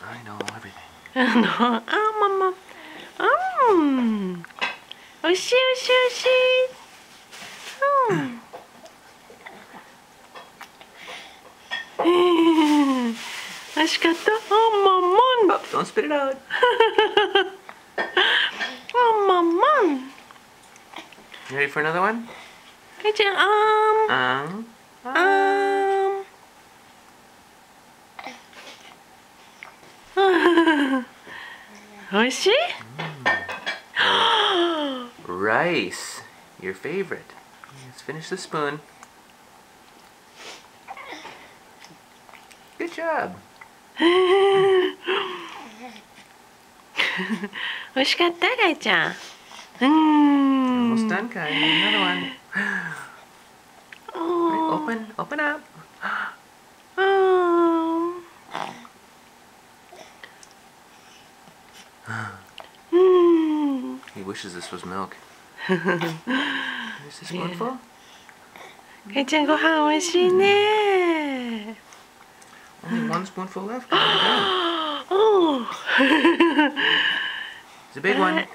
I know everything. ママ。おいしいおいしいおいしい。美味しかった。ママ。Oh, don't spit it out. ママ。You ready for another one? かいちゃん、おいしい？Rice, your favorite. Let's finish the spoon. Good job. 美味しかったかいちゃん。Almost done, Kai. Another one. Open up. He wishes this was milk. Here's a spoonful. かいちゃんご飯美味しいね。Only one spoonful left. You're done. Oh. It's a big one.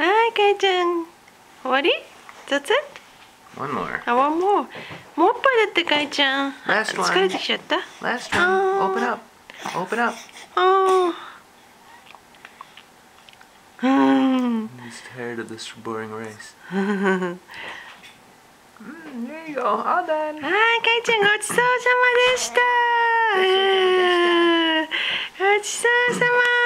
Hi, かいちゃん。終わり？ That's it? One more. One more. もう一杯だってかいちゃん。 Last one. 疲れてきちゃった？ Last one. Open up. Open up. He's tired of this boring race. There you go. All done. はい、かいちゃんごちそうさまでした。ごちそうさま。